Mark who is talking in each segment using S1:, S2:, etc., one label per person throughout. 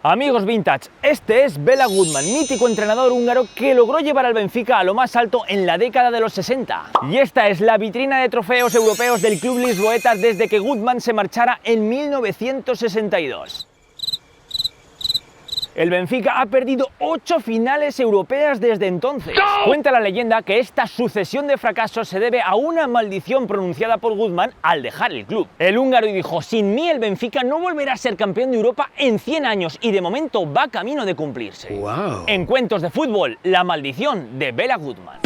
S1: Amigos vintage, este es Bela Goodman, mítico entrenador húngaro que logró llevar al Benfica a lo más alto en la década de los 60. Y esta es la vitrina de trofeos europeos del club lisboetas desde que Goodman se marchara en 1962. El Benfica ha perdido 8 finales europeas desde entonces. ¡No! Cuenta la leyenda que esta sucesión de fracasos se debe a una maldición pronunciada por Goodman al dejar el club. El húngaro dijo: sin mí el Benfica no volverá a ser campeón de Europa en 100 años y de momento va camino de cumplirse. Wow. En Cuentos de Fútbol, la maldición de Bela Goodman.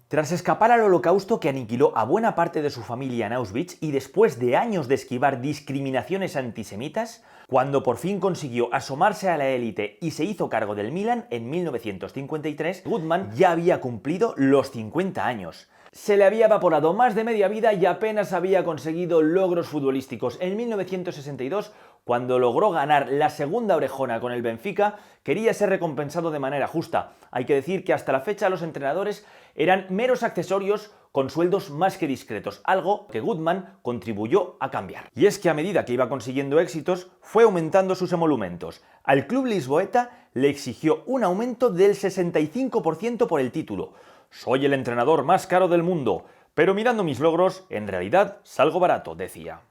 S1: Tras escapar al holocausto que aniquiló a buena parte de su familia en Auschwitz y después de años de esquivar discriminaciones antisemitas, cuando por fin consiguió asomarse a la élite y se hizo cargo del Milan en 1953, Goodman ya había cumplido los 50 años. Se le había evaporado más de media vida y apenas había conseguido logros futbolísticos. En 1962, cuando logró ganar la segunda orejona con el Benfica, quería ser recompensado de manera justa. Hay que decir que hasta la fecha los entrenadores eran meros accesorios con sueldos más que discretos, algo que Goodman contribuyó a cambiar. Y es que a medida que iba consiguiendo éxitos, fue aumentando sus emolumentos. Al club lisboeta le exigió un aumento del 65% por el título. Soy el entrenador más caro del mundo, pero mirando mis logros, en realidad salgo barato, decía.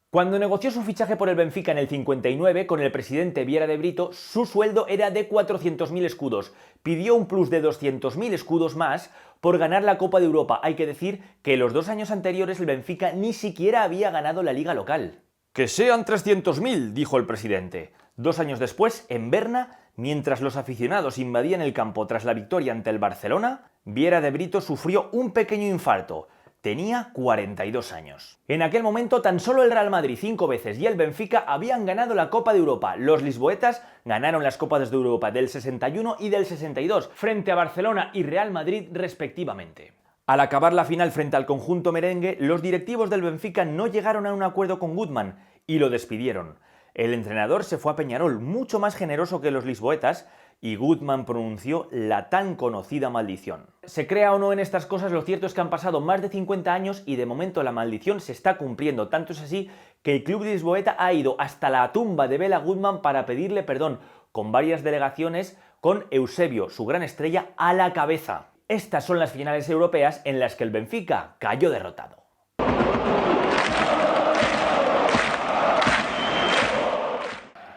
S1: Cuando negoció su fichaje por el Benfica en el 59 con el presidente Vieira de Brito, su sueldo era de 400.000 escudos. Pidió un plus de 200.000 escudos más por ganar la Copa de Europa. Hay que decir que los 2 años anteriores el Benfica ni siquiera había ganado la liga local. «Que sean 300.000», dijo el presidente. 2 años después, en Berna, mientras los aficionados invadían el campo tras la victoria ante el Barcelona, Vieira de Brito sufrió un pequeño infarto. Tenía 42 años. En aquel momento tan solo el Real Madrid 5 veces y el Benfica habían ganado la Copa de Europa. Los lisboetas ganaron las Copas de Europa del 61 y del 62 frente a Barcelona y Real Madrid respectivamente. Al acabar la final frente al conjunto merengue, los directivos del Benfica no llegaron a un acuerdo con Goodman y lo despidieron. El entrenador se fue a Peñarol, mucho más generoso que los lisboetas, y Goodman pronunció la tan conocida maldición. Se crea o no en estas cosas, lo cierto es que han pasado más de 50 años y de momento la maldición se está cumpliendo. Tanto es así que el club lisboeta ha ido hasta la tumba de Bela Goodman para pedirle perdón, con varias delegaciones, con Eusebio, su gran estrella, a la cabeza. Estas son las finales europeas en las que el Benfica cayó derrotado.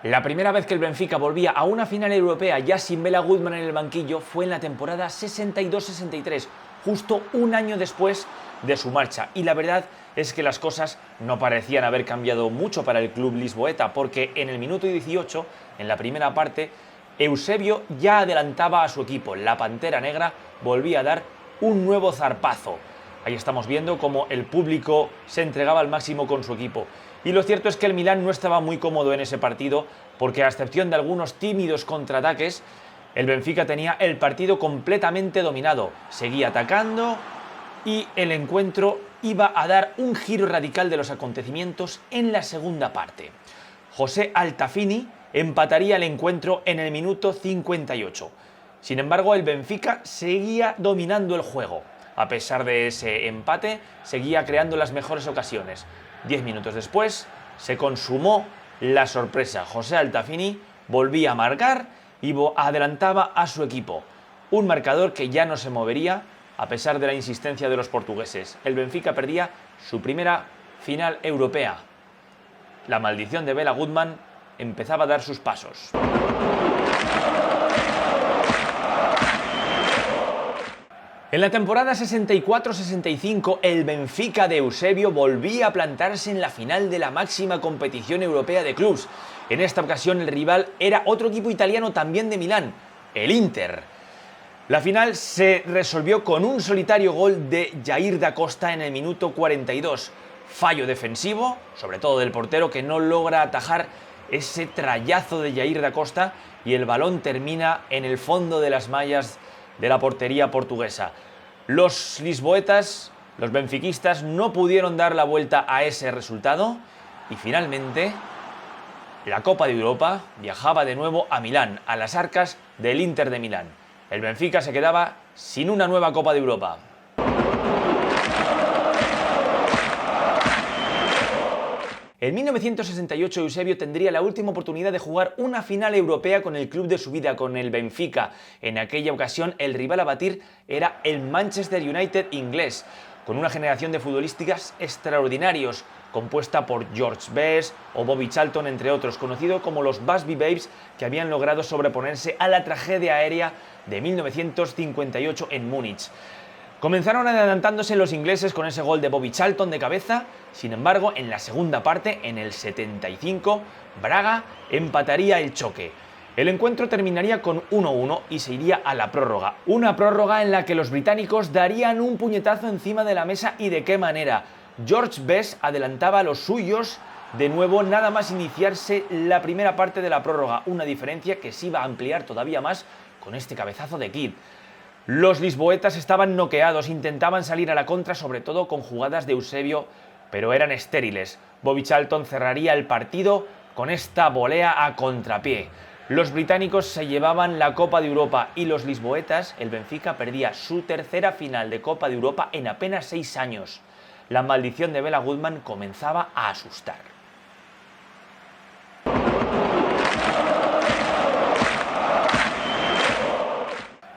S1: La primera vez que el Benfica volvía a una final europea ya sin Bela Goodman en el banquillo fue en la temporada 62-63, justo un año después de su marcha. Y la verdad es que las cosas no parecían haber cambiado mucho para el club lisboeta, porque en el minuto 18, en la primera parte, Eusebio ya adelantaba a su equipo. La Pantera Negra volvía a dar un nuevo zarpazo. Ahí estamos viendo cómo el público se entregaba al máximo con su equipo. Y lo cierto es que el Milan no estaba muy cómodo en ese partido porque, a excepción de algunos tímidos contraataques, el Benfica tenía el partido completamente dominado. Seguía atacando y el encuentro iba a dar un giro radical de los acontecimientos en la segunda parte. José Altafini empataría el encuentro en el minuto 58. Sin embargo, el Benfica seguía dominando el juego. A pesar de ese empate, seguía creando las mejores ocasiones. 10 minutos después, se consumó la sorpresa. José Altafini volvía a marcar y adelantaba a su equipo. Un marcador que ya no se movería a pesar de la insistencia de los portugueses. El Benfica perdía su primera final europea. La maldición de Bela Goodman empezaba a dar sus pasos. En la temporada 64-65, el Benfica de Eusebio volvía a plantarse en la final de la máxima competición europea de clubes. En esta ocasión el rival era otro equipo italiano también de Milán, el Inter. La final se resolvió con un solitario gol de Jair da Costa en el minuto 42. Fallo defensivo, sobre todo del portero, que no logra atajar ese trayazo de Jair da Costa y el balón termina en el fondo de las mallas de la portería portuguesa. Los lisboetas, los benfiquistas, no pudieron dar la vuelta a ese resultado y finalmente la Copa de Europa viajaba de nuevo a Milán, a las arcas del Inter de Milán. El Benfica se quedaba sin una nueva Copa de Europa. En 1968 Eusebio tendría la última oportunidad de jugar una final europea con el club de su vida, con el Benfica. En aquella ocasión el rival a batir era el Manchester United inglés, con una generación de futbolistas extraordinarios, compuesta por George Best o Bobby Charlton, entre otros, conocidos como los Busby Babes, que habían logrado sobreponerse a la tragedia aérea de 1958 en Múnich. Comenzaron adelantándose los ingleses con ese gol de Bobby Charlton de cabeza. Sin embargo, en la segunda parte, en el 75, Braga empataría el choque. El encuentro terminaría con 1-1 y se iría a la prórroga. Una prórroga en la que los británicos darían un puñetazo encima de la mesa, y de qué manera. George Best adelantaba a los suyos de nuevo nada más iniciarse la primera parte de la prórroga, una diferencia que se iba a ampliar todavía más con este cabezazo de Kidd. Los lisboetas estaban noqueados, intentaban salir a la contra, sobre todo con jugadas de Eusebio, pero eran estériles. Bobby Charlton cerraría el partido con esta volea a contrapié. Los británicos se llevaban la Copa de Europa y los lisboetas, el Benfica, perdía su tercera final de Copa de Europa en apenas 6 años. La maldición de Bela Goodman comenzaba a asustar.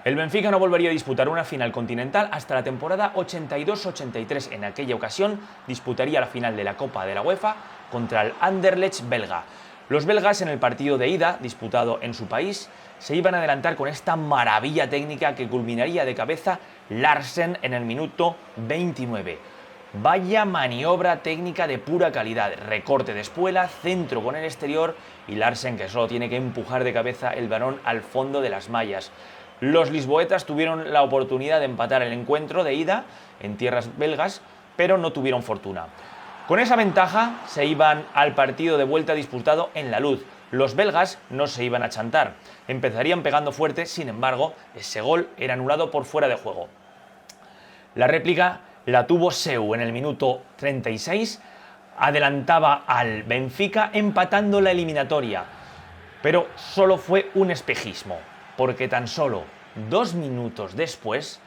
S1: El Benfica no volvería a disputar una final continental hasta la temporada 82-83. En aquella ocasión disputaría la final de la Copa de la UEFA contra el Anderlecht belga. Los belgas, en el partido de ida, disputado en su país, se iban a adelantar con esta maravilla técnica que culminaría de cabeza Larsen en el minuto 29. Vaya maniobra técnica de pura calidad, recorte de espuela, centro con el exterior y Larsen, que solo tiene que empujar de cabeza el balón al fondo de las mallas. Los lisboetas tuvieron la oportunidad de empatar el encuentro de ida en tierras belgas, pero no tuvieron fortuna. Con esa ventaja se iban al partido de vuelta disputado en La Luz. Los belgas no se iban a chantar, empezarían pegando fuerte, sin embargo, ese gol era anulado por fuera de juego. La réplica la tuvo Seu en el minuto 36, adelantaba al Benfica empatando la eliminatoria, pero solo fue un espejismo, porque tan solo 2 minutos después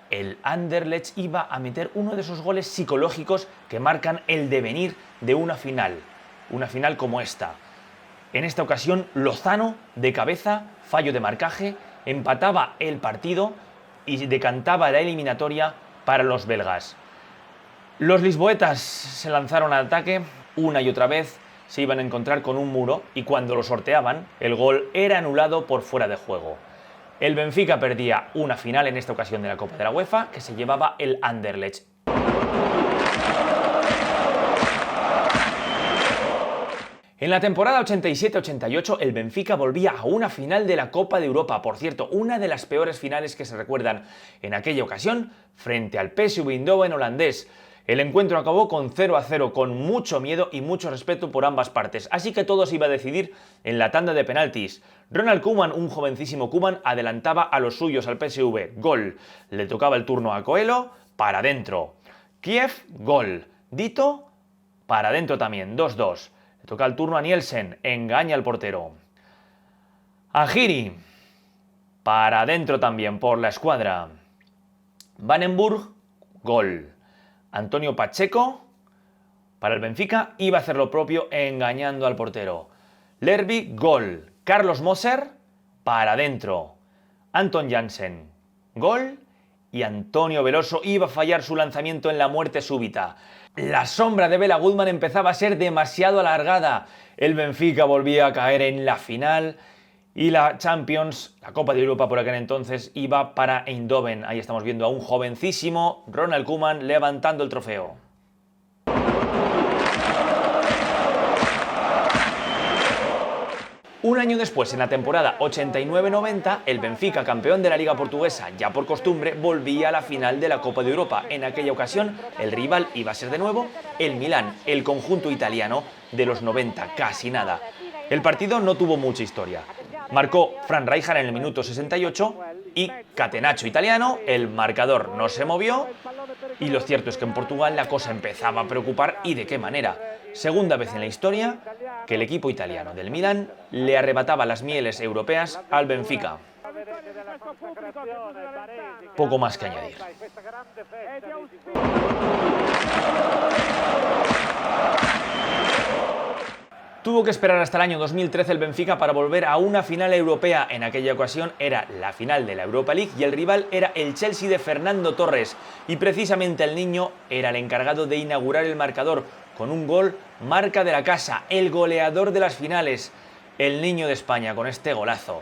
S1: el Anderlecht iba a meter uno de esos goles psicológicos que marcan el devenir de una final como esta. En esta ocasión Lozano, de cabeza, fallo de marcaje, empataba el partido y decantaba la eliminatoria para los belgas. Los lisboetas se lanzaron al ataque una y otra vez, se iban a encontrar con un muro y cuando lo sorteaban, el gol era anulado por fuera de juego. El Benfica perdía una final, en esta ocasión de la Copa de la UEFA, que se llevaba el Anderlecht. En la temporada 87-88 el Benfica volvía a una final de la Copa de Europa, por cierto, una de las peores finales que se recuerdan. En aquella ocasión, frente al PSV Eindhoven holandés. El encuentro acabó con 0-0, con mucho miedo y mucho respeto por ambas partes, así que todo se iba a decidir en la tanda de penaltis. Ronald Koeman, un jovencísimo Koeman, adelantaba a los suyos al PSV, gol. Le tocaba el turno a Coelho, para adentro. Kiev, gol. Dito, para adentro también, 2-2. Le toca el turno a Nielsen, engaña al portero. Agiri, para adentro también, por la escuadra. Vandenburg, gol. Antonio Pacheco, para el Benfica, iba a hacer lo propio engañando al portero. Lerby, gol. Carlos Moser, para adentro. Anton Janssen, gol. Y Antonio Veloso iba a fallar su lanzamiento en la muerte súbita. La sombra de Bela Goodman empezaba a ser demasiado alargada. El Benfica volvía a caer en la final y la Champions, la Copa de Europa por aquel entonces, iba para Eindhoven. Ahí estamos viendo a un jovencísimo Ronald Koeman levantando el trofeo. Un año después, en la temporada 89-90, el Benfica, campeón de la Liga Portuguesa, ya por costumbre, volvía a la final de la Copa de Europa. En aquella ocasión, el rival iba a ser de nuevo el Milán, el conjunto italiano de los 90, casi nada. El partido no tuvo mucha historia. Marcó Fran Rijkaard en el minuto 68 y Catenaccio italiano, el marcador no se movió y lo cierto es que en Portugal la cosa empezaba a preocupar y de qué manera. Segunda vez en la historia que el equipo italiano del Milán le arrebataba las mieles europeas al Benfica. Poco más que añadir. Tuvo que esperar hasta el año 2013 el Benfica para volver a una final europea. En aquella ocasión era la final de la Europa League y el rival era el Chelsea de Fernando Torres. Y precisamente el niño era el encargado de inaugurar el marcador con un gol marca de la casa, el goleador de las finales, el niño de España con este golazo.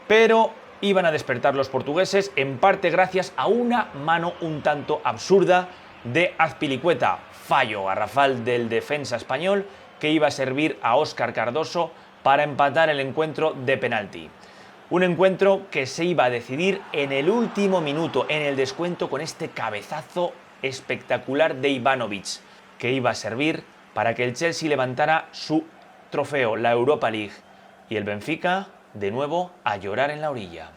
S1: Pero iban a despertar los portugueses, en parte gracias a una mano un tanto absurda de Azpilicueta. Fallo garrafal del defensa español que iba a servir a Óscar Cardoso para empatar el encuentro de penalti. Un encuentro que se iba a decidir en el último minuto, en el descuento, con este cabezazo espectacular de Ivanovic, que iba a servir para que el Chelsea levantara su trofeo, la Europa League, y el Benfica, de nuevo, a llorar en la orilla.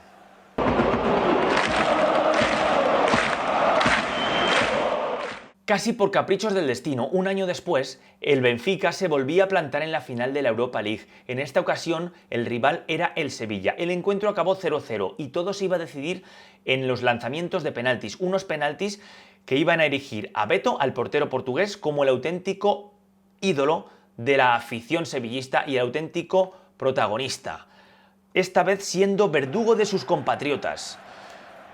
S1: Casi por caprichos del destino, un año después, el Benfica se volvía a plantar en la final de la Europa League. En esta ocasión, el rival era el Sevilla. El encuentro acabó 0-0 y todo se iba a decidir en los lanzamientos de penaltis. Unos penaltis que iban a erigir a Beto, al portero portugués, como el auténtico ídolo de la afición sevillista y el auténtico protagonista. Esta vez siendo verdugo de sus compatriotas.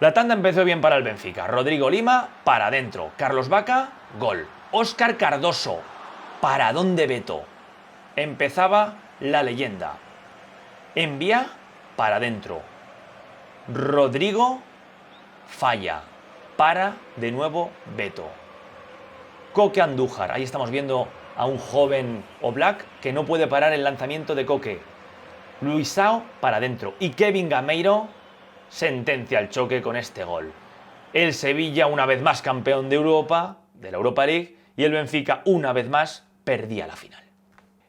S1: La tanda empezó bien para el Benfica. Rodrigo Lima, para adentro. Carlos Vaca, gol. Óscar Cardoso, para dónde Beto. Empezaba la leyenda. Envía, para adentro. Rodrigo, falla. Para de nuevo Beto. Coque Andújar. Ahí estamos viendo a un joven Oblak que no puede parar el lanzamiento de Coque. Luisao, para adentro. Y Kevin Gameiro sentencia el choque con este gol. El Sevilla, una vez más campeón de Europa, de la Europa League, y el Benfica, una vez más, perdía la final.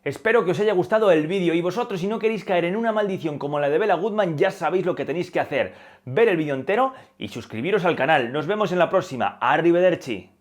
S1: Espero que os haya gustado el vídeo y vosotros, si no queréis caer en una maldición como la de Bella Goodman, ya sabéis lo que tenéis que hacer. Ver el vídeo entero y suscribiros al canal. Nos vemos en la próxima. Arrivederci.